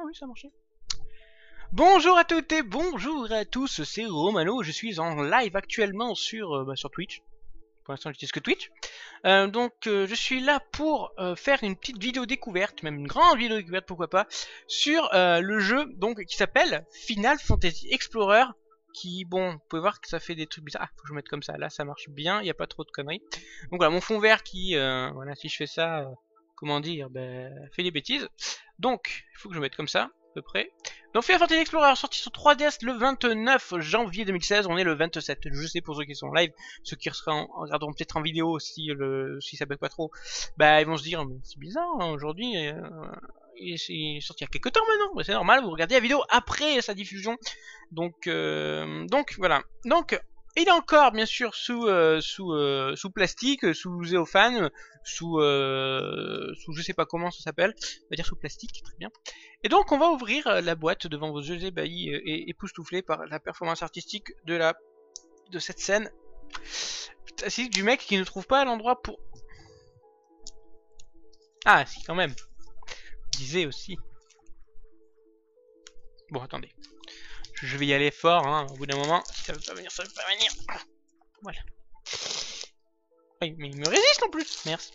Ah oui, ça a marché. Bonjour à toutes et bonjour à tous, c'est Romano, je suis en live actuellement sur Twitch. Pour l'instant j'utilise que Twitch. Je suis là pour faire une petite vidéo découverte, même une grande vidéo découverte pourquoi pas, sur le jeu donc qui s'appelle Final Fantasy Explorer. Qui, bon, vous pouvez voir que ça fait des trucs bizarres. Ah, faut que je mette comme ça, là ça marche bien, il n'y a pas trop de conneries. Donc voilà, mon fond vert qui, voilà, si je fais ça, comment dire, fait des bêtises. Donc, il faut que je mette comme ça, à peu près. Donc Final Fantasy Explorer sorti sur 3DS le 29 janvier 2016, on est le 27. Je sais pour ceux qui sont en live, ceux qui regarderont peut-être en vidéo si ça bug pas trop, ils vont se dire mais c'est bizarre, hein, aujourd'hui il est sorti il y a quelques temps maintenant, c'est normal, vous regardez la vidéo après sa diffusion. Donc voilà. Donc il est encore bien sûr sous plastique, sous zéophane, sous je sais pas comment ça s'appelle, on va dire sous plastique, très bien. Et donc on va ouvrir la boîte devant vos yeux ébahis et époustouflés par la performance artistique de cette scène. Putain, c'est du mec qui ne trouve pas l'endroit pour... Ah si quand même. Je disais aussi. Bon attendez. Je vais y aller fort, hein, au bout d'un moment. Si ça veut pas venir, ça veut pas venir. Voilà. Oui, mais il me résiste en plus. Merci.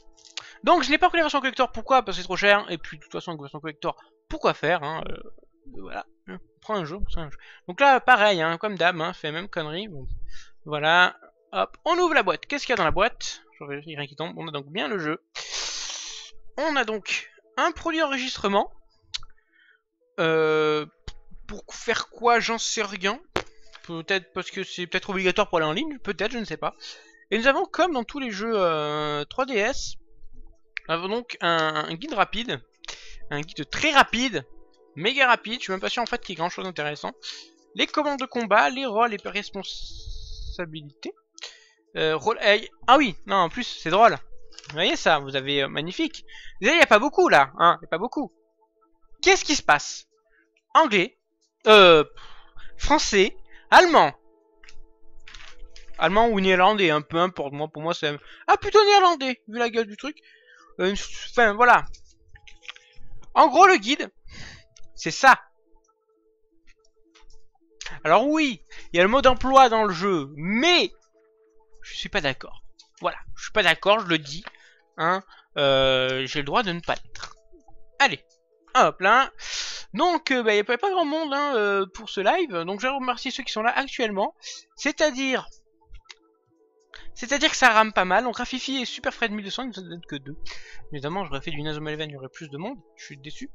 Donc je n'ai pas pris la version collector, pourquoi? Parce que c'est trop cher. Et puis de toute façon, avec la version collector, pourquoi faire, hein, voilà. Prends un jeu, Donc là, pareil, hein, comme d'hab, hein, fait la même connerie. Bon. Voilà. Hop, on ouvre la boîte. Qu'est-ce qu'il y a dans la boîte? Je vérifie rien qui tombe. On a donc bien le jeu. On a donc un produit d'enregistrement. Pour faire quoi, j'en sais rien. Peut-être parce que c'est peut-être obligatoire pour aller en ligne, peut-être, je ne sais pas. Et nous avons, comme dans tous les jeux 3DS, nous avons donc un guide rapide. Un guide très rapide, méga rapide, je suis même pas sûr en fait qu'il y ait grand chose d'intéressant. Les commandes de combat, les rôles et responsabilités. Ah oui, non, en plus, c'est drôle. Vous voyez ça, vous avez magnifique. Déjà, il n'y a pas beaucoup là, hein, il n'y a pas beaucoup. Qu'est-ce qui se passe? Anglais, français, allemand. Allemand ou néerlandais, un peu importe, moi, pour moi c'est... Ah, plutôt néerlandais, vu la gueule du truc. Enfin, voilà. En gros, le guide, c'est ça. Alors oui, il y a le mode emploi dans le jeu, mais je suis pas d'accord. Voilà, je suis pas d'accord, je le dis. Hein, j'ai le droit de ne pas l'être. Allez, hop là. Donc, il n'y a pas grand monde hein, pour ce live. Donc, je vais remercier ceux qui sont là actuellement. C'est-à-dire que ça rame pas mal. Donc, Rafifi et Super Fred 1200, il ne nous en donne que 2. Évidemment, j'aurais fait du Inazuma Eleven, il y aurait plus de monde. Je suis déçu.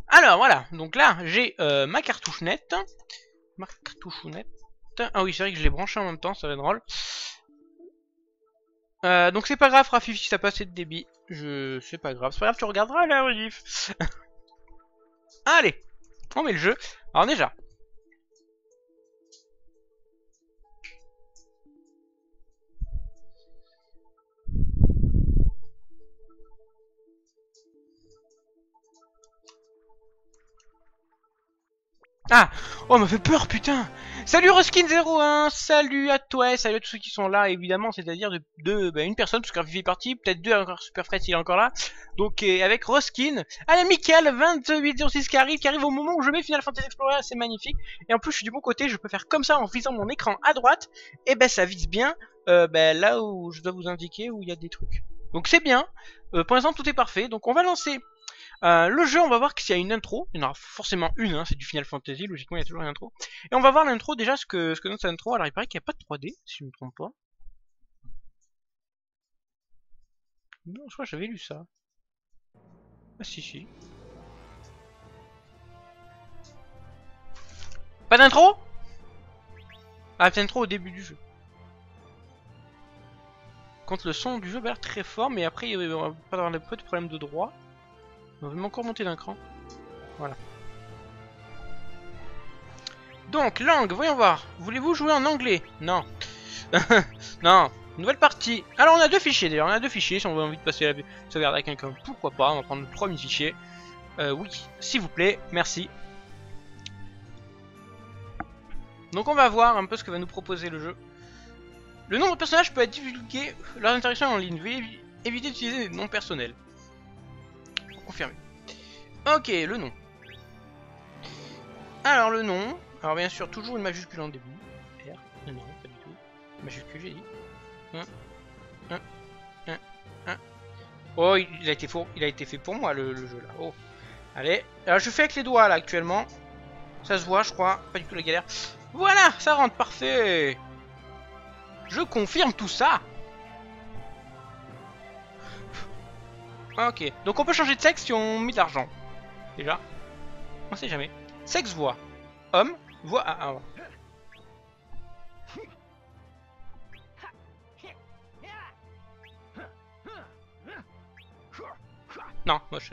Alors, voilà. Donc là, j'ai ma cartouche nette. Ma cartouche nette. Ah oui, c'est vrai que je l'ai branché en même temps, ça va être drôle. Donc c'est pas grave, Rafifi, si ça passe de débit. C'est pas grave. C'est pas grave, tu regarderas la rediff. Allez, on met le jeu. Alors déjà. Ah, oh, m'a fait peur, putain. Salut Ruskin01, salut à toi, salut à tous ceux qui sont là, évidemment, c'est-à-dire une personne, parce qu'Rafifi est parti, peut-être deux, encore Super Fred s'il est encore là. Donc, avec Ruskin, allez, Michael2806 qui arrive au moment où je mets Final Fantasy Explorer, c'est magnifique. Et en plus, je suis du bon côté, je peux faire comme ça en visant mon écran à droite, et ça vise bien, là où je dois vous indiquer où il y a des trucs. Donc c'est bien, pour l'instant tout est parfait, donc on va lancer le jeu. On va voir s'il y a une intro. Il y en aura forcément une, hein, c'est du Final Fantasy, logiquement il y a toujours une intro. Et on va voir l'intro déjà, ce que donne cette intro. Alors il paraît qu'il n'y a pas de 3D, si je ne me trompe pas. Non, je crois que j'avais lu ça. Ah si. Pas d'intro? Ah, pas d'intro au début du jeu. Quand le son du jeu va l'air très fort, mais après il va pas avoir un peu de problème de droit. On va encore monter d'un cran. Voilà. Donc, langue, voyons voir. Voulez-vous jouer en anglais? Non. Non. Nouvelle partie. Alors, on a deux fichiers d'ailleurs. On a deux fichiers. Si on a envie de passer la sauvegarde à quelqu'un, pourquoi pas. On va prendre le premier fichier. Oui, s'il vous plaît. Merci. Donc, on va voir un peu ce que va nous proposer le jeu. Le nom de personnages peut être divulgué lors d'interactions en ligne. Veuillez éviter d'utiliser des noms personnels. Confirmé. Ok, le nom. Alors le nom, alors bien sûr toujours une majuscule en début. R, non, pas du tout. Majuscule j'ai dit. Oh, il a été fait pour moi le jeu là. Oh. Allez, alors je fais avec les doigts là actuellement. Ça se voit je crois, pas du tout la galère. Voilà, ça rentre parfait. Je confirme tout ça. Ok, donc on peut changer de sexe si on met de l'argent. Déjà, on sait jamais. Sexe voix. Homme, voix A1. Non, moche.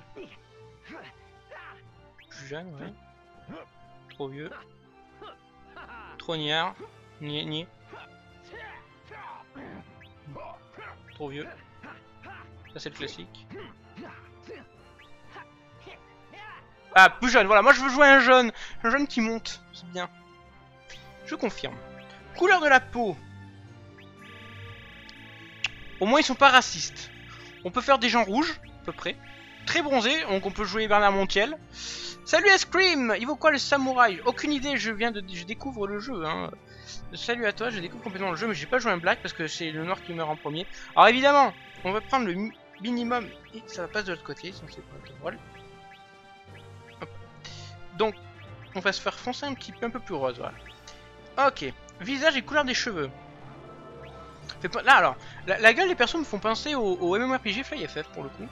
Plus jeune, ouais. Trop vieux. Trop niard. Niais. Trop vieux. Ça c'est le classique. Ah, plus jeune, voilà, moi je veux jouer un jeune qui monte, c'est bien. Je confirme. Couleur de la peau. Au moins ils sont pas racistes. On peut faire des gens rouges, à peu près. Très bronzés, donc on peut jouer Bernard Montiel. Salut Scream, il vaut quoi le samouraï? Aucune idée, je découvre le jeu. Hein. Salut à toi, je découvre complètement le jeu, mais j'ai pas joué un black parce que c'est le noir qui meurt en premier. Alors évidemment, on va prendre le minimum et ça va passer de l'autre côté, sinon c'est pas drôle. Donc, on va se faire foncer un petit peu, un peu plus rose, voilà. Ok, visage et couleur des cheveux. Là alors, la gueule des persos me font penser au MMORPG Fly FF pour le coup.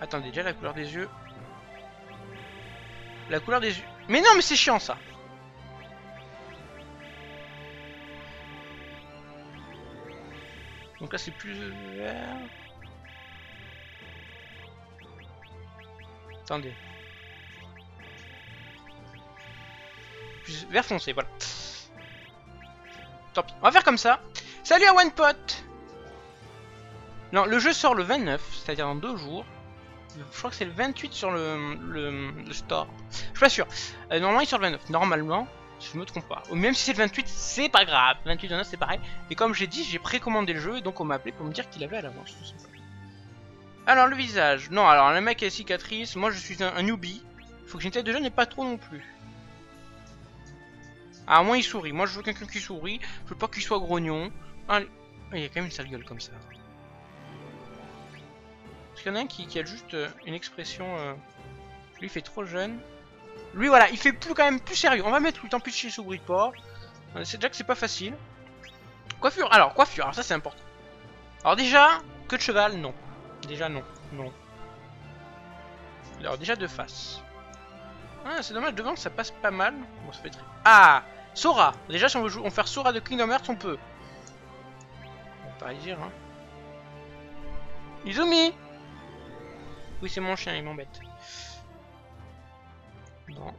Attendez, déjà la couleur des yeux. La couleur des yeux. Mais non, mais c'est chiant ça. Donc là c'est plus vert. Attendez. Plus vert foncé, voilà. Tant pis, on va faire comme ça. Salut à OnePot. Non, le jeu sort le 29, c'est-à-dire dans 2 jours. Je crois que c'est le 28 sur le store. Je suis pas sûr. Normalement il sort le 29. Normalement, si je me trompe pas. Ou même si c'est le 28, c'est pas grave. 28 29 c'est pareil. Et comme j'ai dit, j'ai précommandé le jeu et donc on m'a appelé pour me dire qu'il avait à l'avance. Alors le visage. Non, alors le mec a cicatrice. Moi je suis un newbie. Faut que j'ai une tête de jeune et pas trop non plus. Ah, moi il sourit. Moi je veux quelqu'un qui sourit. Je veux pas qu'il soit grognon. Allez. Il y a quand même une sale gueule comme ça. Parce qu'il y en a un qui a juste une expression. Lui il fait trop jeune. Lui voilà, il fait quand même plus sérieux. On va mettre tout le temps plus chez s'oublie pas. C'est déjà que c'est pas facile. Coiffure. Alors ça c'est important. Alors déjà, queue de cheval, non. Déjà non. Non. Alors déjà de face. Ah, c'est dommage, devant ça passe pas mal. Bon, ça fait très... Ah, Sora. Déjà si on veut faire Sora de Kingdom Hearts, on peut. On va pas y dire, hein. Izumi. Oui, c'est mon chien, il m'embête. Non. Moi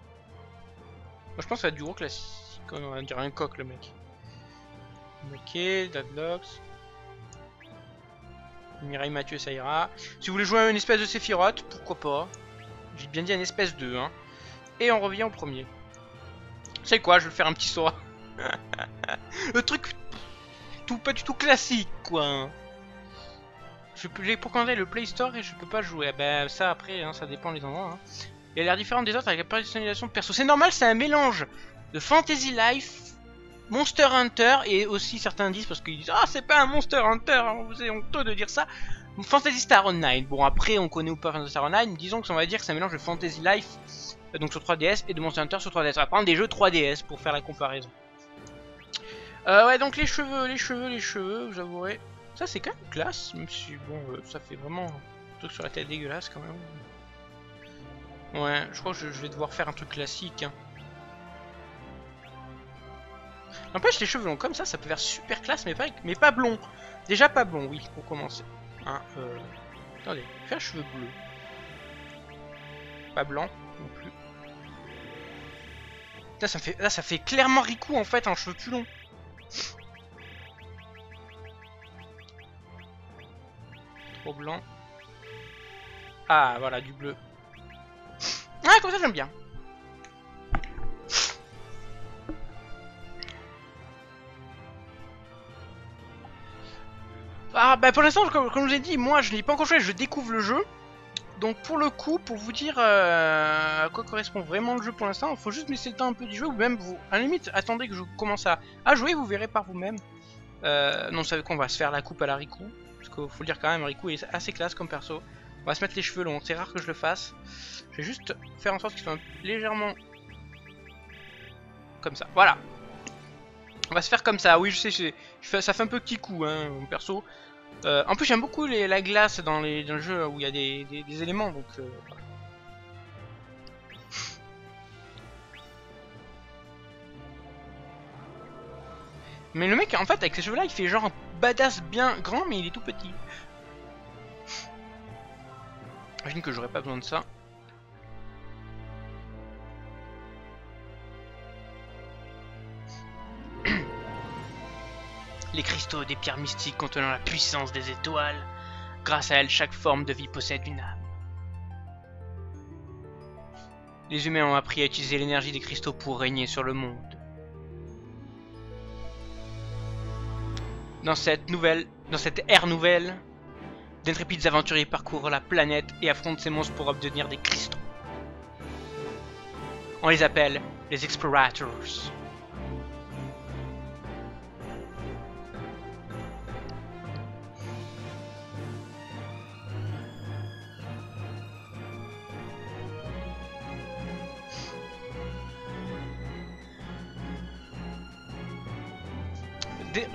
je pense que ça va être du gros classique. On va dire un coq le mec. Ok, Deadlocks. Mireille Mathieu, ça ira. Si vous voulez jouer à une espèce de Sephiroth, pourquoi pas. J'ai bien dit une espèce de, hein. Et on revient au premier. C'est quoi, je vais faire un petit Sora. Le truc pas du tout classique, quoi. J'ai commandé le Play Store et je peux pas jouer. Ben ça après, hein, ça dépend des endroits. Hein. Il a l'air différent des autres avec la personnalisation de perso. C'est normal, c'est un mélange de Fantasy Life, Monster Hunter et aussi certains disent parce qu'ils disent ah c'est pas un Monster Hunter, vous êtes honteux de dire ça. Fantasy Star Online. Bon après on connaît ou pas Fantasy Star Online, disons que on va dire que c'est un mélange de Fantasy Life donc sur 3DS et de Monster Hunter sur 3DS. On va prendre des jeux 3DS pour faire la comparaison. Ouais donc les cheveux, vous avouerez. Ça c'est quand même classe, même si bon ça fait vraiment un truc sur la tête dégueulasse quand même. Ouais, je crois que je vais devoir faire un truc classique. Hein. N'empêche, les cheveux longs comme ça peut faire super classe, mais pas blond. Déjà pas blond, oui, pour commencer. Hein, attendez, faire cheveux bleus. Pas blanc non plus. Là, ça fait clairement Riku en fait, en cheveux plus longs. Trop blanc. Ah, voilà, du bleu. Ah, comme ça j'aime bien. Ah bah pour l'instant comme je vous ai dit, moi je n'ai pas encore joué, je découvre le jeu. Donc pour le coup, pour vous dire à quoi correspond vraiment le jeu pour l'instant, il faut juste me laisser le temps un peu d'y jouer, ou même vous, à la limite, attendez que je commence à jouer, vous verrez par vous-même. Non, vous savez qu'on va se faire la coupe à la Riku, parce qu'il faut le dire quand même, Riku est assez classe comme perso. On va se mettre les cheveux longs, c'est rare que je le fasse. Je vais juste faire en sorte qu'ils soient légèrement comme ça, voilà. On va se faire comme ça, oui je sais, ça fait un peu petit coup, hein, mon perso. En plus j'aime beaucoup la glace dans le jeu où il y a des éléments, donc voilà. Mais le mec en fait avec ces cheveux là il fait genre un badass bien grand mais il est tout petit. J'imagine que j'aurais pas besoin de ça. Les cristaux des pierres mystiques contenant la puissance des étoiles. Grâce à elles, chaque forme de vie possède une âme. Les humains ont appris à utiliser l'énergie des cristaux pour régner sur le monde. Dans cette ère nouvelle, d'intrépides aventuriers parcourent la planète et affrontent ces monstres pour obtenir des cristaux. On les appelle les Explorators.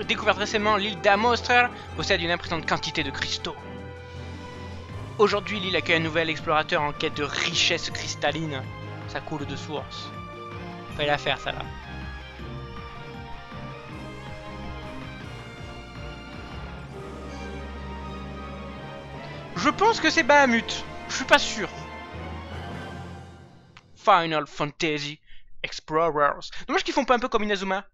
Découverte récemment, l'île d'Amostra possède une impressionnante quantité de cristaux. Aujourd'hui, l'île accueille un nouvel explorateur en quête de richesse cristalline. Ça coule de source. Fallait la faire, ça là. Je pense que c'est Bahamut. Je suis pas sûr. Final Fantasy Explorers. Dommage qu'ils font pas un peu comme Inazuma.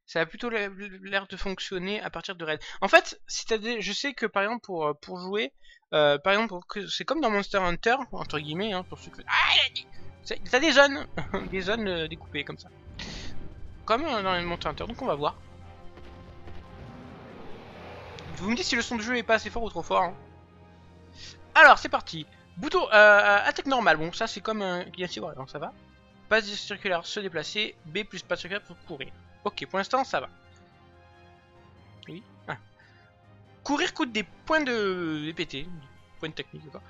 Ça a plutôt l'air de fonctionner à partir de raids. En fait, si je sais que par exemple pour jouer, par exemple c'est comme dans Monster Hunter entre guillemets, hein, pour ceux que t'as des zones, des zones découpées comme ça, comme dans Monster Hunter. Donc on va voir. Vous me dites si le son du jeu est pas assez fort ou trop fort. Hein. Alors c'est parti. Bouton attaque normale. Bon ça c'est comme un voilà, donc ça va. Passe circulaire se déplacer. B plus passe circulaire pour courir. Ok, pour l'instant ça va. Oui. Ah. Courir coûte des points de PT, points de technique, d'accord.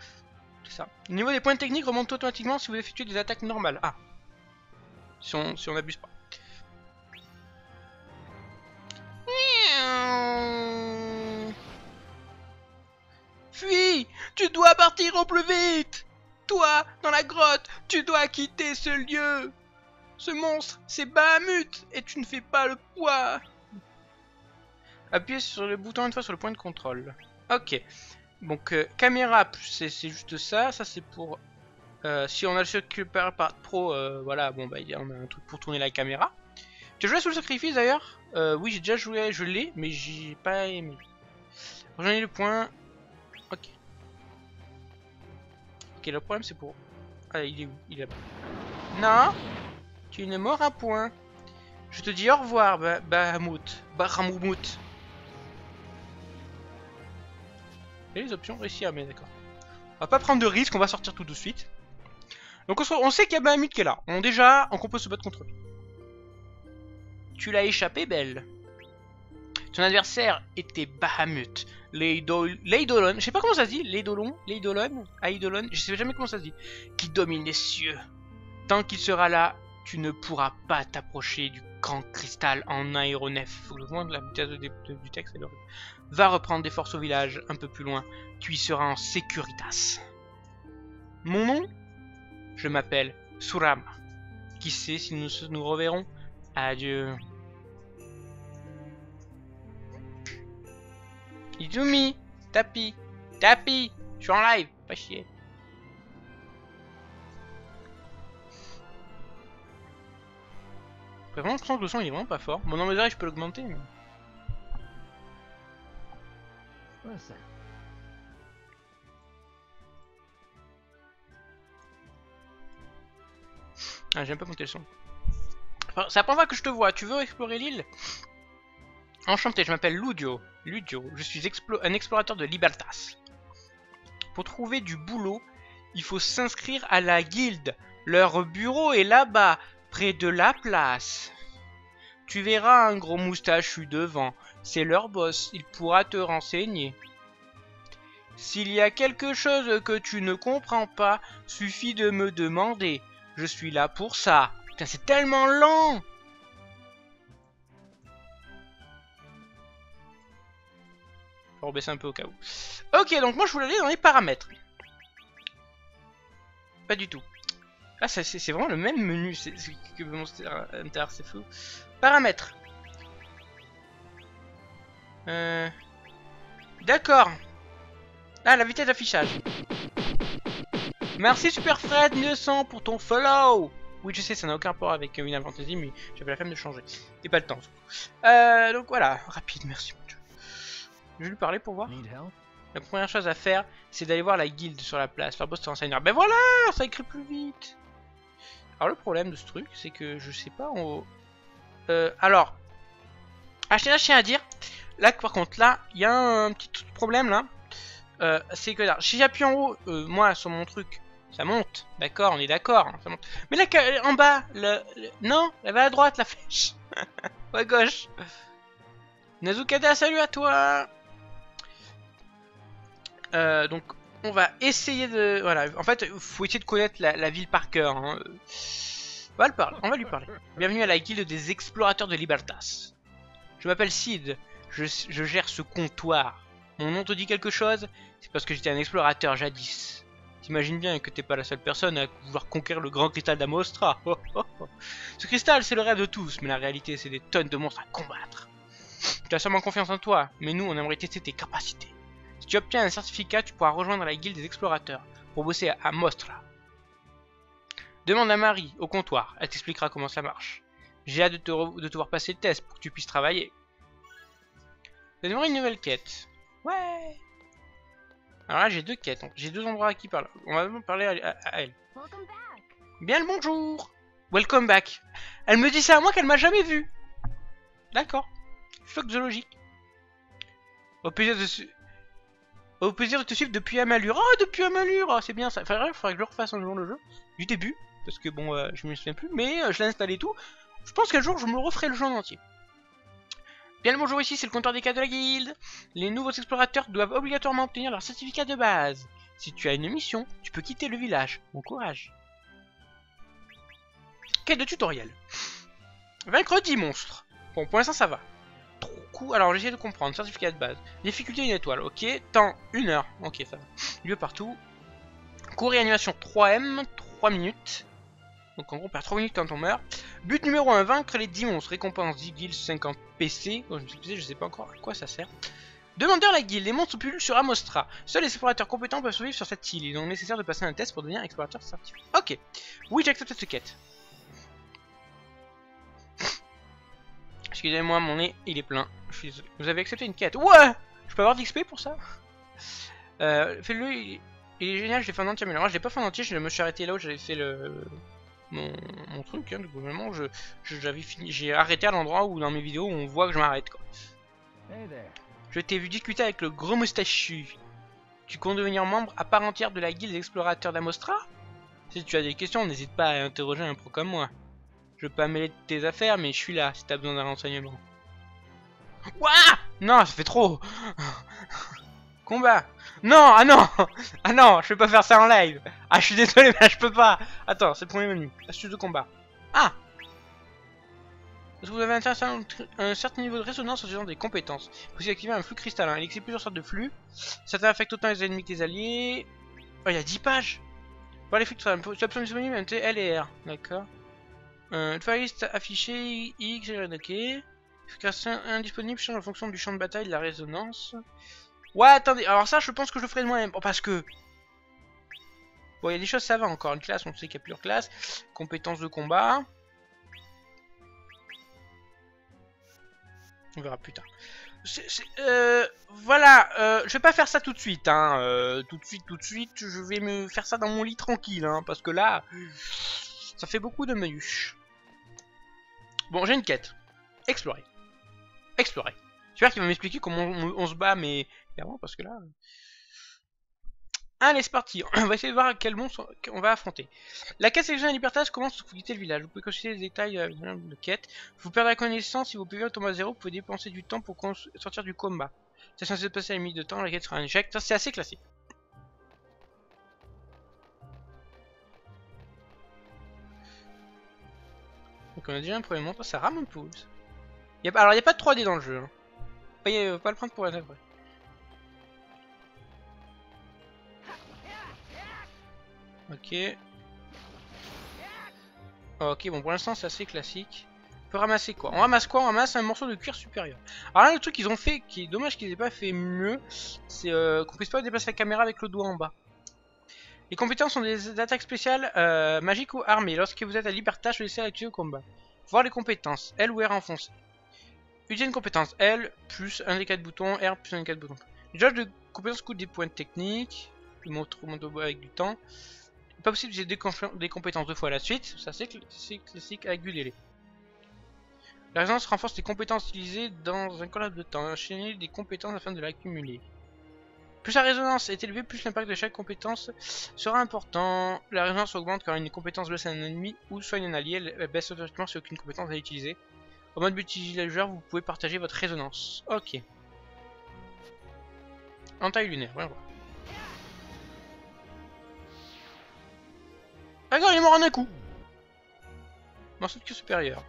C'est ça. Le niveau des points de technique remonte automatiquement si vous effectuez des attaques normales. Ah. Si on n'abuse pas. Fuis! Tu dois partir au plus vite! Toi, dans la grotte, tu dois quitter ce lieu! Ce monstre, c'est Bahamut et tu ne fais pas le poids. Appuyez sur le bouton une fois sur le point de contrôle. Ok. Donc caméra, c'est juste ça. Ça c'est pour si on a le Super Pro, voilà. Bon bah on a un truc pour tourner la caméra. Tu as joué sous le sacrifice d'ailleurs? Oui j'ai déjà joué, je l'ai, mais j'ai pas aimé. Rejoignez le point. Ok. Ok, le problème c'est pour. Ah il est où? Il est là-bas. Non. Tu ne m'auras point. Je te dis au revoir, Bahamut. Et les options réussir, mais d'accord. On va pas prendre de risque, on va sortir tout de suite. Donc on sait qu'il y a Bahamut qui est là. On peut se battre contre lui. Tu l'as échappé, belle. Ton adversaire était Bahamut. L'Eidolon, je sais pas comment ça se dit. L'Eidolon, Eidolon, je sais jamais comment ça se dit. Qui domine les cieux. Tant qu'il sera là, tu ne pourras pas t'approcher du grand cristal en aéronef. Faut que je montre la vitesse du texte. Va reprendre des forces au village un peu plus loin. Tu y seras en sécuritas. Mon nom? Je m'appelle Surama. Qui sait si nous reverrons? Adieu. Izumi, Tapi, je suis en live, pas chier. Après, vraiment, je sens que le son il est vraiment pas fort. Mon nombre je peux l'augmenter. Mais... Ouais, ça. Ah, j'ai un peu monté le son. Enfin, c'est la première fois que je te vois. Tu veux explorer l'île? Enchanté, je m'appelle Ludio. Je suis un explorateur de Libertas. Pour trouver du boulot, il faut s'inscrire à la guilde. Leur bureau est là-bas, près de la place. Tu verras un gros moustachu devant. C'est leur boss, il pourra te renseigner. S'il y a quelque chose que tu ne comprends pas, suffit de me demander. Je suis là pour ça. Putain, c'est tellement lent! Je vais rebaisser un peu au cas où. Ok, donc moi je voulais aller dans les paramètres. Pas du tout. Ah, c'est vraiment le même menu que Monster Hunter, c'est fou. Paramètres. D'accord. Ah, la vitesse d'affichage. Merci Super Fred 900 pour ton follow. Oui, je sais, ça n'a aucun rapport avec Final Fantasy, mais j'avais la flemme de changer. Et pas le temps. Donc voilà, rapide, merci mon dieu. Je vais lui parler pour voir. La première chose à faire, c'est d'aller voir la guilde sur la place. Leur boss te renseignera. Ben voilà, ça écrit plus vite. Alors le problème de ce truc, c'est que je sais pas en haut. Alors, je tiens à dire. Là, par contre, là, il y a un petit problème là. C'est que là, si j'appuie en haut, moi sur mon truc, ça monte. D'accord, on est d'accord, hein, ça monte. Mais là, en bas, non, elle va à droite la flèche. Ou à gauche. Nazukada, salut à toi. Donc, on va essayer de... Voilà, en fait, il faut essayer de connaître la ville par cœur. Hein. On va lui parler. Bienvenue à la guilde des explorateurs de Libertas. Je m'appelle Sid. Je gère ce comptoir. Mon nom te dit quelque chose? C'est parce que j'étais un explorateur jadis. T'imagines bien que t'es pas la seule personne à vouloir conquérir le grand cristal d'Amostra. Oh, oh, oh. Ce cristal, c'est le rêve de tous, mais la réalité, c'est des tonnes de monstres à combattre. Tu as sûrement confiance en toi, mais nous, on aimerait tester tes capacités. Si tu obtiens un certificat, tu pourras rejoindre la guilde des explorateurs pour bosser à Amostra. Demande à Marie, au comptoir, elle t'expliquera comment ça marche. J'ai hâte de te voir passer le test pour que tu puisses travailler. Donne-moi une nouvelle quête. Ouais. Alors là, j'ai deux quêtes. J'ai deux endroits à qui parler. On va parler à elle. Bien le bonjour. Welcome back. Elle me dit ça à moi qu'elle m'a jamais vu. D'accord. Choc zoologique. Au plaisir de te suivre depuis Amalur. Oh, depuis Amalur. Oh, c'est bien ça. Enfin, il faudrait que je refasse un jour le jeu. Du début. Parce que bon, je me souviens plus. Mais je l'ai installé tout. Je pense qu'un jour, je me referai le jeu en entier. Bien le bonjour, ici c'est le comptoir des quêtes de la guilde. Les nouveaux explorateurs doivent obligatoirement obtenir leur certificat de base. Si tu as une mission, tu peux quitter le village. Bon courage. Quête de tutoriel. Vaincre 10 monstres. Bon, pour l'instant ça va. Alors j'essaie de comprendre. Certificat de base. Difficulté 1 étoile. Ok. Temps 1 heure. Ok, ça va. Lieu partout. Cours et animation 3M. 3 minutes. Donc en gros on perd 3 minutes quand on meurt. But numéro 1, vaincre les 10 monstres. Récompense 10 guilds 50 PC. Oh, je sais pas encore à quoi ça sert. Demandeur la guilde, les monstres pullulent sur Amostra. Seuls les explorateurs compétents peuvent survivre sur cette île. Il est donc nécessaire de passer un test pour devenir explorateur certifié. Ok. Oui, j'accepte cette quête. Excusez-moi, mon nez, il est plein. Je suis désolé. Vous avez accepté une quête. Ouais. Je peux avoir d'XP pour ça. Fais-le, il est génial, je l'ai fait en entier. Mais moi je l'ai pas fait en entier, je me suis arrêté là où j'avais fait mon truc, hein, du coup, vraiment, j'avais fini, j'ai arrêté à l'endroit où dans mes vidéos on voit que je m'arrête quoi. Je t'ai vu discuter avec le gros moustachu. Tu comptes devenir membre à part entière de la guilde des explorateurs d'Amostra? Si tu as des questions, n'hésite pas à interroger un pro comme moi. Je veux pas mêler de tes affaires, mais je suis là si t'as besoin d'un renseignement. Ouah! Non, ça fait trop. Combat. Non, ah non. Ah non, je vais pas faire ça en live. Ah, je suis désolé, mais là, je peux pas. Attends, c'est le premier menu. Astuce de combat. Ah. Parce que vous avez un certain niveau de résonance en utilisant des compétences. Il faut aussi activer un flux cristallin. Il existe plusieurs sortes de flux. Certains affectent autant les ennemis que les alliés. Oh, il y a 10 pages. Voir les flux cristallins. Tu as option disponible entre L et R. D'accord. Une fois la liste affichée, X, Y, ok. Création indisponible change en fonction du champ de bataille de la résonance. Ouais, attendez, alors ça, je pense que je le ferai de moi-même. Parce que... Bon, il y a des choses, ça va encore. Une classe, on sait qu'il y a plusieurs classes. Compétences de combat. On verra plus tard. Voilà, je vais pas faire ça tout de suite, hein. Tout de suite, je vais me faire ça dans mon lit tranquille, hein. Parce que là, ça fait beaucoup de menus. Bon, j'ai une quête. Explorer. Explorer. J'espère qu'il va m'expliquer comment on se bat, mais... Clairement, parce que là... Allez, c'est parti. On va essayer de voir quel monstre on va affronter. La quête sélectionne à Libertas commence pour quitter le village. Vous pouvez consulter les détails de quête. Vous perdez la connaissance si vos PV tombent à 0. Vous pouvez dépenser du temps pour sortir du combat. C'est censé se passer à la limite de temps. La quête sera un échec. Ça, c'est assez classique. Donc, on a déjà un premier monstre. Ça rame un peu. Alors, il n'y a pas de 3D dans le jeu. Hein. Faut pas le prendre pour un vrai. Ok. Ok, bon, pour l'instant, c'est assez classique. On peut ramasser quoi? On ramasse quoi? On ramasse un morceau de cuir supérieur. Alors là, le truc qu'ils ont fait, qui est dommage qu'ils aient pas fait mieux, c'est qu'on puisse pas déplacer la caméra avec le doigt en bas. Les compétences sont des attaques spéciales magiques ou armées. Lorsque vous êtes à Libertas, choisissez l'actuer au combat. Voir les compétences. L ou R enfoncé. Utiliser une compétence L, plus un des 4 boutons, R, plus un des 4 boutons. Les jauges de compétences coûtent des points techniques. Je montre avec du temps. Pas possible d'utiliser des compétences 2 fois à la suite. Ça, c'est classique avec du délai. La résonance renforce les compétences utilisées dans un collab de temps. Enchaîner des compétences afin de l'accumuler. Plus la résonance est élevée, plus l'impact de chaque compétence sera important. La résonance augmente quand une compétence blesse un ennemi ou soigne un allié. Elle baisse automatiquement si aucune compétence est utilisée. Au mode multijoueur, vous pouvez partager votre résonance. Ok. Entaille lunaire, voilà. Ah non, il est mort en un coup. Morceau de queue supérieur.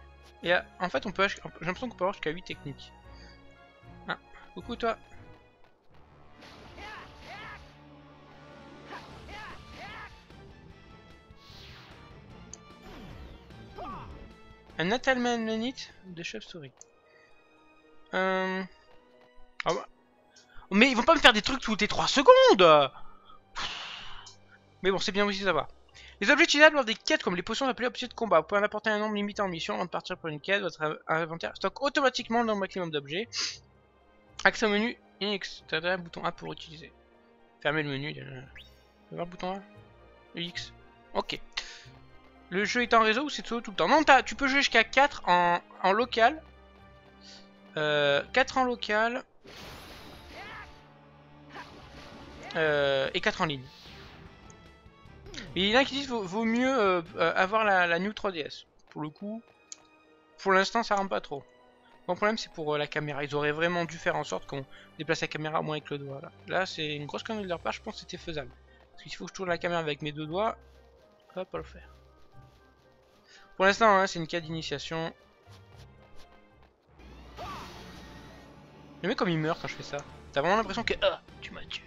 Et en fait, j'ai l'impression qu'on peut avoir jusqu'à 8 techniques. Ah, coucou toi. Un Natalmanite de chauve-souris. Ah bah. Mais ils vont pas me faire des trucs toutes les 3 secondes. Mais bon, c'est bien aussi de savoir. Les objets utilisables lors des quêtes comme les potions appelées objets de combat. Vous pouvez en apporter un nombre limité en mission avant de partir pour une quête. Votre inventaire stocke automatiquement le nombre maximum d'objets. Accès au menu X. T'as un bouton A pour utiliser. Fermez le menu. Voir le bouton A. X. Ok. Le jeu est en réseau ou c'est tout le temps? Non, tu peux jouer jusqu'à 4 en local. 4 en local. Et 4 en ligne. Et il y en a qui disent vaut mieux avoir la New 3DS. Pour le coup, pour l'instant ça rentre pas trop. Mon problème c'est pour la caméra. Ils auraient vraiment dû faire en sorte qu'on déplace la caméra au moins avec le doigt. Là c'est une grosse connerie de leur part, je pense que c'était faisable. Parce qu'il faut que je tourne la caméra avec mes 2 doigts. Ça va pas le faire. Pour l'instant hein, c'est une quête d'initiation. Le mec comme il meurt quand je fais ça. T'as vraiment l'impression que tu m'as tué.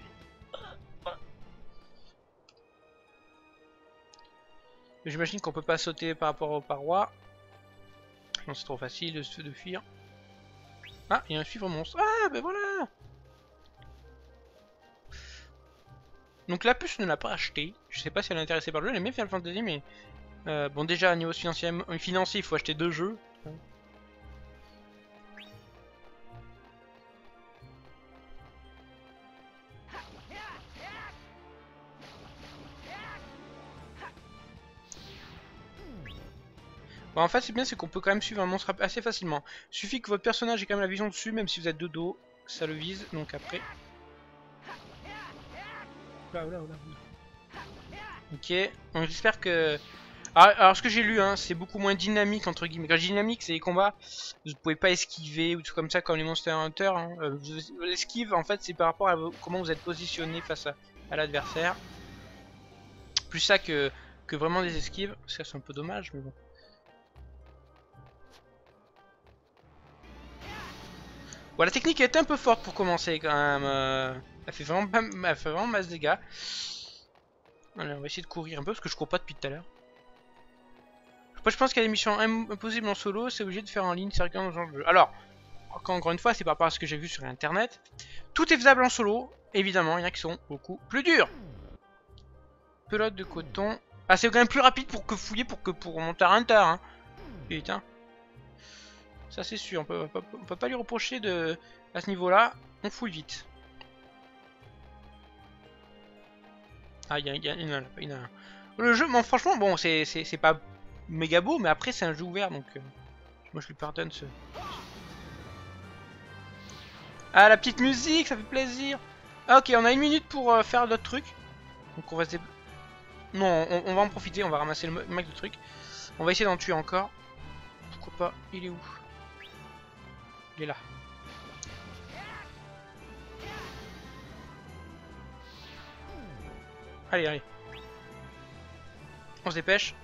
J'imagine qu'on peut pas sauter par rapport aux parois. Non, c'est trop facile de fuir. Ah, il y a un suivre monstre. Ah, ben voilà. Donc la puce ne l'a pas acheté. Je sais pas si elle est intéressée par le jeu. Elle aime bien Final Fantasy, mais bon, déjà à niveau financier, il faut acheter 2 jeux. Bon, en fait, c'est bien, c'est qu'on peut quand même suivre un monstre assez facilement. Suffit que votre personnage ait quand même la vision dessus, même si vous êtes de dos, ça le vise. Donc après. Oula. Ok, donc j'espère que. Alors ce que j'ai lu, hein, c'est beaucoup moins dynamique entre guillemets. Quand je dis dynamique, c'est les combats, vous pouvez pas esquiver ou tout comme ça comme les Monster Hunter. Hein. L'esquive, en fait, c'est par rapport à comment vous êtes positionné face à l'adversaire. Plus ça que vraiment des esquives. Ça, c'est un peu dommage, mais bon. Bon, la technique est un peu forte pour commencer quand même. Elle fait vraiment masse dégâts. Allez, on va essayer de courir un peu parce que je cours pas depuis tout à l'heure. Je pense qu'il y a des missions impossibles en solo, c'est obligé de faire en ligne, c'est dans le jeu. Alors, encore une fois, c'est par rapport à ce que j'ai vu sur internet. Tout est faisable en solo, évidemment, il y en a qui sont beaucoup plus durs. Pelote de coton. Ah, c'est quand même plus rapide pour fouiller pour monter à Hunter, hein. Putain. Ça c'est sûr, on peut pas lui reprocher à ce niveau-là, on fouille vite. Ah, il y en a un. Le jeu, bon, franchement, bon, c'est pas méga beau, mais après c'est un jeu ouvert, donc moi je lui pardonne ce... Ah, la petite musique, ça fait plaisir. Ah, ok, on a 1 minute pour faire d'autres trucs. Donc on va se dé... Non, on va en profiter, on va ramasser le max de trucs. On va essayer d'en tuer encore. Pourquoi pas? Il est où? Il est là. Allez, allez. On se dépêche.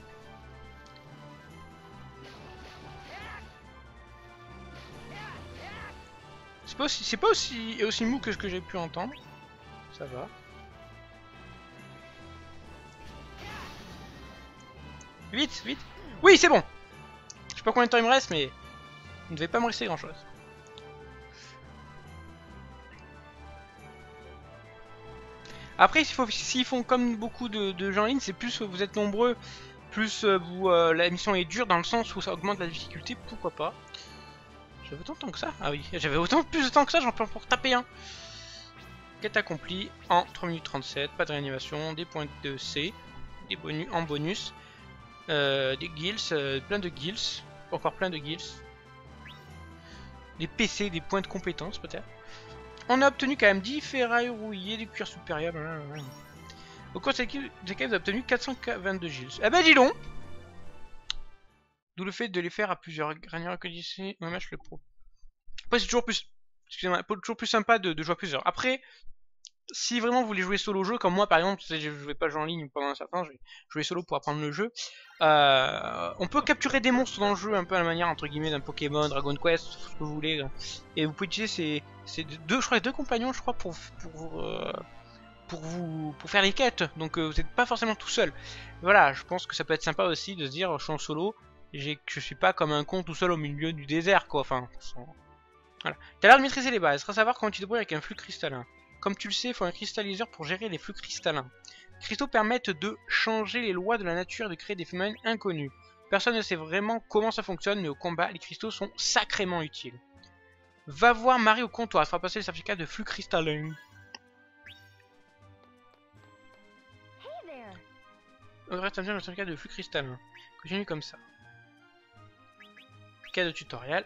C'est pas aussi mou que ce que j'ai pu entendre. Ça va. Vite, vite. Oui, c'est bon. Je sais pas combien de temps il me reste, mais il ne devait pas me rester grand chose. Après, s'ils font comme beaucoup de gens en ligne, c'est plus vous êtes nombreux, plus la mission est dure dans le sens où ça augmente la difficulté, pourquoi pas. J'avais autant de temps que ça? Ah oui, j'avais autant plus de temps que ça, j'en peux pour taper un. Quête accomplie en 3 minutes 37, pas de réanimation, des points de C, des bonus en bonus, des guilds, plein de guilds, encore plein de guilds. Des PC, des points de compétences peut-être. On a obtenu quand même 10 ferrailles rouillées, des cuirs supérieurs. Au cours de cette équipe, vous avez obtenu 422 guilds. Eh ben dis donc! D'où le fait de les faire à plusieurs granières que d'ici. Ouais, je le pro. Après, c'est toujours plus. Excusez-moi, toujours plus sympa de jouer à plusieurs. Après, si vraiment vous voulez jouer solo jeu, comme moi par exemple, je ne vais pas jouer en ligne pendant un certain temps, je vais jouer solo pour apprendre le jeu. On peut capturer des monstres dans le jeu un peu à la manière entre guillemets d'un Pokémon, Dragon Quest, ce que vous voulez. Et vous pouvez utiliser ces deux compagnons, je crois, pour faire les quêtes. Donc vous n'êtes pas forcément tout seul. Voilà, je pense que ça peut être sympa aussi de se dire, je suis en solo, je suis pas comme un con tout seul au milieu du désert, quoi. Enfin, voilà. T'as l'air de maîtriser les bases. Reste à savoir comment tu te débrouilles avec un flux cristallin. Comme tu le sais, il faut un cristalliseur pour gérer les flux cristallins. Les cristaux permettent de changer les lois de la nature et de créer des phénomènes inconnus. Personne ne sait vraiment comment ça fonctionne, mais au combat, les cristaux sont sacrément utiles. Va voir Marie au comptoir, elle fera passer le certificat de flux cristallin. On devrait obtenir le certificat de flux cristallin. Continue comme ça. Cas de tutoriel.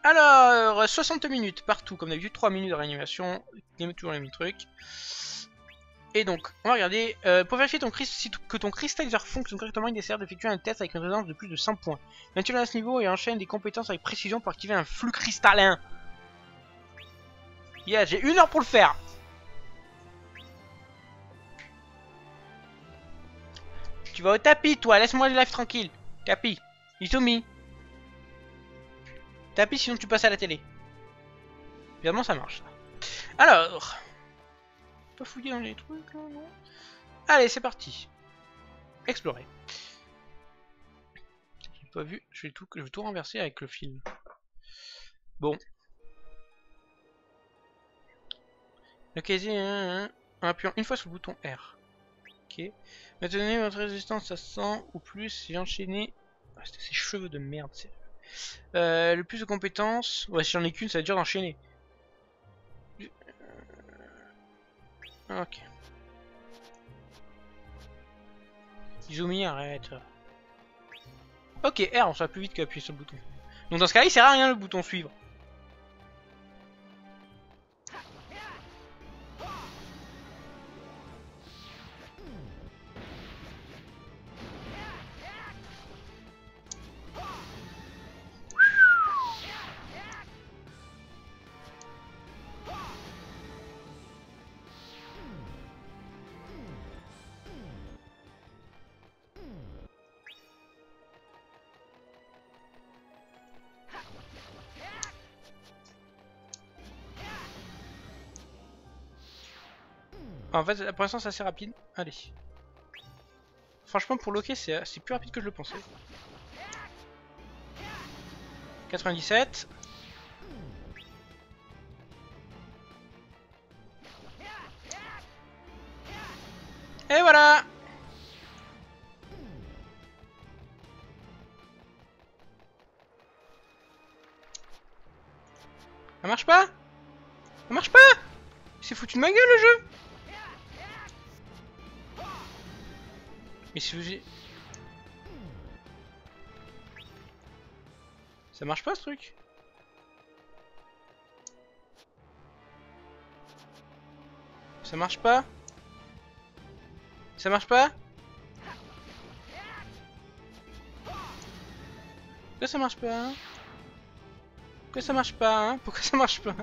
Alors, 60 minutes partout, comme d'habitude, 3 minutes de réanimation, toujours les mêmes trucs. Et donc, on va regarder. Pour vérifier que ton cristalliseur fonctionne correctement, il essaie d'effectuer un test avec une résonance de plus de 100 points. Maintenant à ce niveau et enchaîne des compétences avec précision pour activer un flux cristallin. Yeah, j'ai 1 heure pour le faire. Tu vas au tapis, toi, laisse-moi le live tranquille. Tapis, Izumi. Tapis, sinon tu passes à la télé. Évidemment, ça marche. Alors, pas fouiller dans les trucs là, non. Allez, c'est parti. Explorer. J'ai pas vu. Je vais tout renverser avec le fil. Bon. Le casier en appuyant une fois sur le bouton R. Ok. Maintenez votre résistance à 100 ou plus et enchaînez. Ah, c'était ces cheveux de merde. Le plus de compétences. Ouais, si j'en ai qu'une, ça va être dur d'enchaîner. Ok. Izumi, arrête. Ok, R, on sera plus vite qu'appuyer sur le bouton. Donc dans ce cas-là, il sert à rien le bouton suivre. En fait, pour l'instant, c'est assez rapide. Allez. Franchement, pour loquer, c'est plus rapide que je le pensais. 97. Et voilà. Ça marche pas? Ça marche pas? C'est foutu de ma gueule le jeu. Mais si vous... Ça marche pas ce truc? Ça marche pas? Ça marche pas? Pourquoi ça marche pas hein? Pourquoi ça marche pas hein? Pourquoi ça marche pas?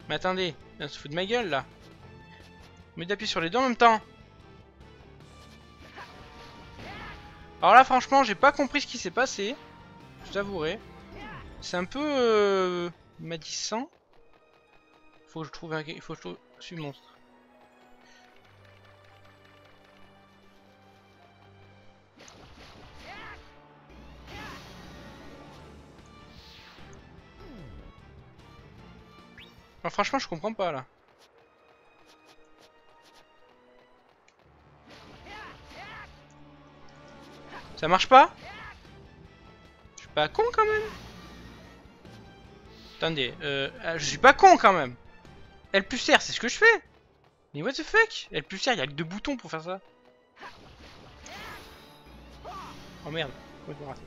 Mais attendez, on se fout de ma gueule là. Mais d'appuyer sur les deux en même temps. Alors là franchement j'ai pas compris ce qui s'est passé. Je t'avouerai. C'est un peu madissant. Faut que je trouve un... Faut que je trouve... Je suis monstre. Alors, franchement je comprends pas là. Ça marche pas? Je suis pas con quand même. Attendez, je suis pas con quand même. L plus R, c'est ce que je fais. Mais what the fuck? L plus R, il y a que 2 boutons pour faire ça. Oh merde, complètement raté.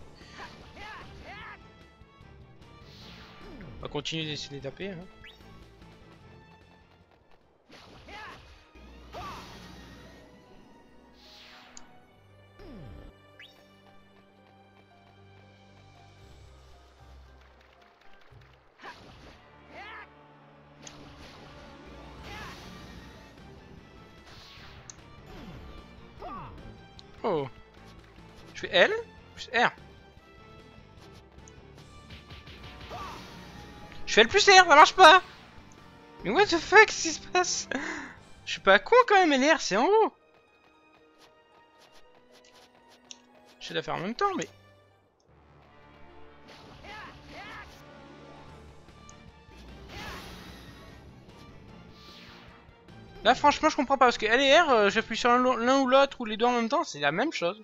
On va continuer d'essayer de taper. Hein. Oh. Je fais L, plus R. Je fais L plus R, ça marche pas. Mais what the fuck, qu'est-ce qui se passe? Je suis pas con quand même, LR, c'est en haut. J'essaie de la faire en même temps, mais... Là, franchement, je comprends pas, parce que L et R, j'appuie sur l'un ou l'autre, ou les deux en même temps, c'est la même chose.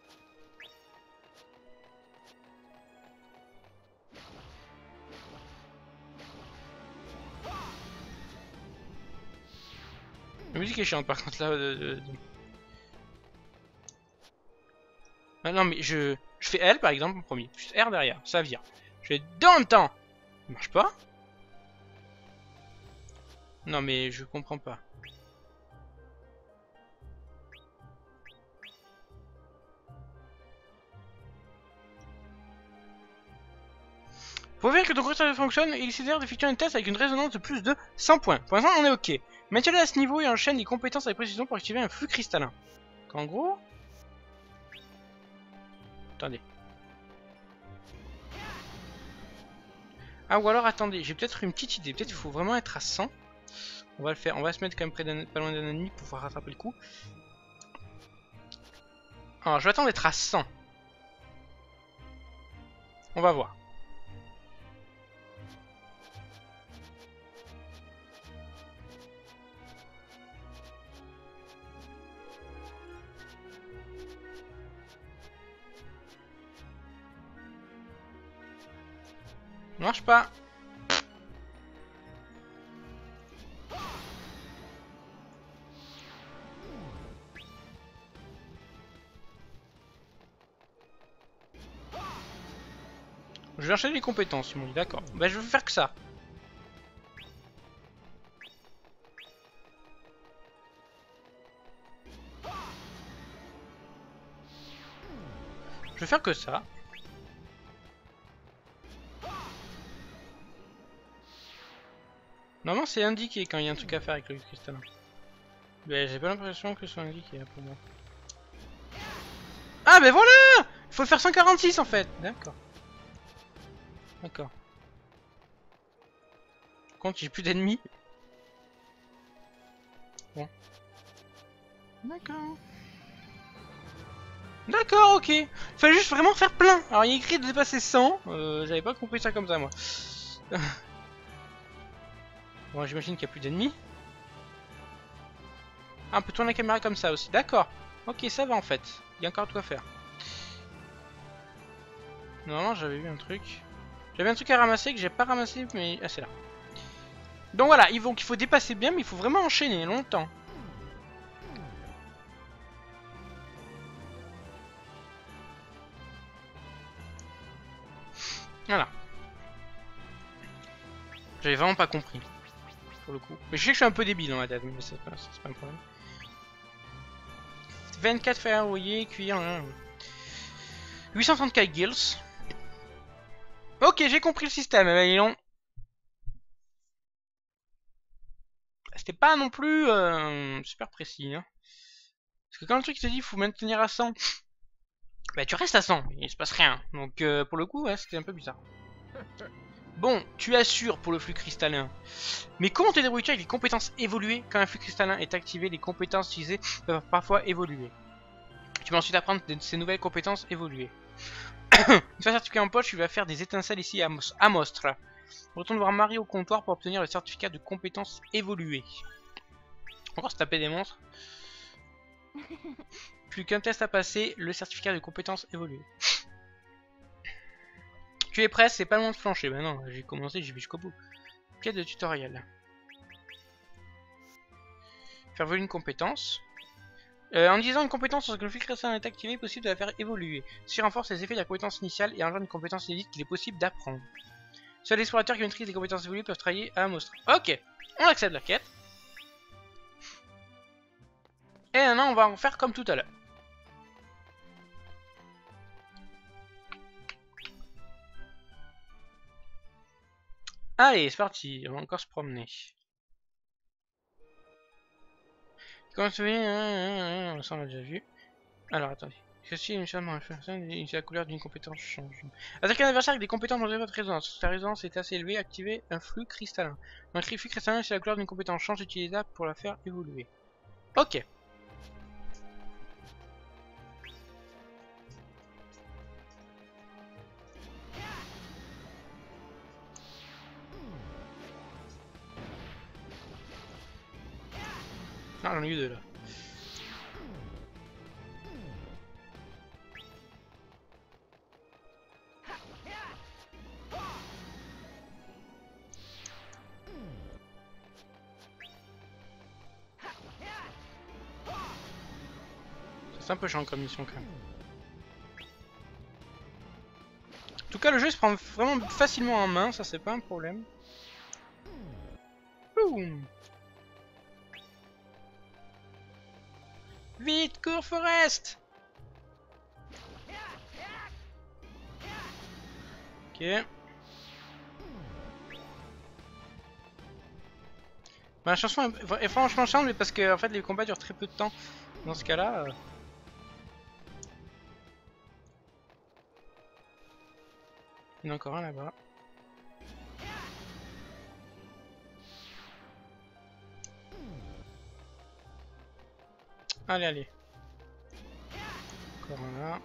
La musique est chiante, par contre, là... Ah, non, mais je fais L, par exemple, en premier, plus R derrière, ça vire. Je fais deux en même temps. Ça marche pas? Non, mais je comprends pas. Pour vérifier que ton curseur fonctionne, il considère d'effectuer un test avec une résonance de plus de 100 points. Pour l'instant, on est ok. Maintiens-le à ce niveau et enchaîne les compétences avec précision pour activer un flux cristallin. En gros... Attendez. Ah, ou alors, attendez, j'ai peut-être une petite idée. Peut-être qu'il faut vraiment être à 100. On va le faire. On va se mettre quand même pas loin d'un ennemi pour pouvoir rattraper le coup. Alors, je vais attendre d'être à 100. On va voir. Marche pas. Je vais enchaîner les compétences, ils m'ont dit, d'accord. Bah je vais faire que ça. Je vais faire que ça. Normalement c'est indiqué quand il y a un truc à faire avec le cristallin. Mais j'ai pas l'impression que ce soit indiqué là, pour moi. Ah ben voilà! Il faut faire 146 en fait. D'accord. D'accord. Par contre j'ai plus d'ennemis. Bon. D'accord. D'accord, ok. Il fallait juste vraiment faire plein. Alors il y a écrit de dépasser 100. J'avais pas compris ça comme ça moi. Bon, j'imagine qu'il n'y a plus d'ennemis. Ah, on peut tourner la caméra comme ça aussi. D'accord. Ok, ça va en fait. Il y a encore de quoi faire. Normalement, j'avais vu un truc. J'avais un truc à ramasser que j'ai pas ramassé, mais... Ah, c'est là. Donc voilà, il faut dépasser bien, mais il faut vraiment enchaîner longtemps. Voilà. J'avais vraiment pas compris. Pour le coup. Mais je sais que je suis un peu débile dans ma tête, mais c'est pas un problème. 24 fer envoyé, cuir. 834 gills. Ok, j'ai compris le système, mais non. C'était pas non plus super précis. Hein. Parce que quand le truc te dit qu'il faut maintenir à 100, bah tu restes à 100, il se passe rien. Donc pour le coup, ouais, c'était un peu bizarre. Bon, tu assures pour le flux cristallin. Mais comment te débrouilles-tu avec les compétences évoluées? Quand un flux cristallin est activé, les compétences utilisées peuvent parfois évoluer. Tu vas ensuite apprendre ces nouvelles compétences évoluées. Une fois certificat en poche, tu vas faire des étincelles ici à Mostre. Retourne voir Marie au comptoir pour obtenir le certificat de compétences évoluées. Encore se taper des monstres. Plus qu'un test à passer, le certificat de compétences évoluées. Tu es prêt, c'est pas le moment de flancher. Bah non, j'ai commencé, j'y vais jusqu'au bout. Quête de tutoriel. Faire voler une compétence. En disant une compétence lorsque le flux cristallin est activé, il est possible de la faire évoluer. Ceci renforce les effets de la compétence initiale et engendre une compétence inédite qu'il est possible d'apprendre. Seuls les explorateurs qui maîtrisent les compétences évoluées peuvent travailler à Mostre. Ok, on accepte la quête. Et maintenant on va en faire comme tout à l'heure. Allez, c'est parti, on va encore se promener. Comment se fait? Ça on l'a déjà vu. Alors attendez. Ceci est initialement la couleur d'une compétence change. Attaquer un adversaire avec des compétences dans votre résonance. Si la résonance est assez élevée, activez un flux cristallin. Dans le flux cristallin, si la couleur d'une compétence change, utilisable pour la faire évoluer. Ok. Ah, j'en ai eu deux là. C'est un peu chiant comme mission quand même. En tout cas, le jeu se prend vraiment facilement en main, ça c'est pas un problème. Boum. Vite, cours Forest! Ok. Bah, la chanson est franchement chiante, mais parce que en fait les combats durent très peu de temps. Dans ce cas-là. Il y en a encore un là-bas. Allez, allez. Encore un là.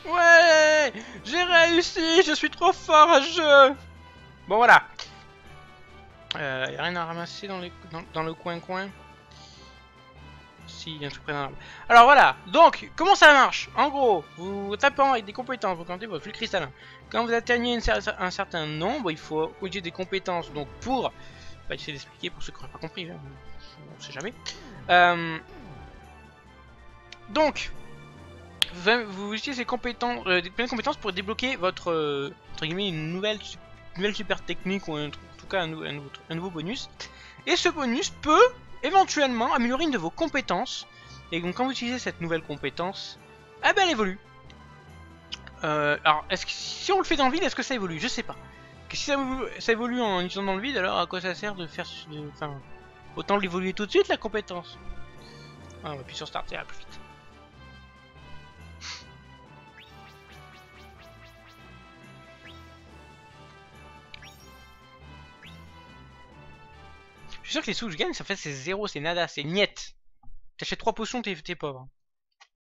Ouais, j'ai réussi, je suis trop fort à ce jeu. Bon voilà. Y'a rien à ramasser dans le coin-coin. Si, il y a un truc près d'un arbre. Alors voilà, donc, comment ça marche? En gros, vous tapant avec des compétences, vous comptez votre flux cristallin. Quand vous atteignez un certain nombre, il faut utiliser des compétences. Donc pour... On va essayer d'expliquer pour ceux qui n'auraient pas compris, hein. On sait jamais. Donc, vous utilisez ces compétences, plein de compétences pour débloquer votre, entre guillemets, une nouvelle super technique ou en tout cas un nouveau bonus. Et ce bonus peut éventuellement améliorer une de vos compétences. Et donc quand vous utilisez cette nouvelle compétence, eh ben elle évolue. Alors, si on le fait dans le vide, est-ce que ça évolue? Je sais pas. Que si ça évolue en utilisant dans le vide, alors à quoi ça sert de faire... Enfin, autant l'évoluer tout de suite la compétence. Ah, on va appuyer sur Start, ça ira plus vite. Je suis sûr que les sous que je gagne, ça fait c'est zéro, c'est nada, c'est niet. T'achètes 3 potions, t'es pauvre.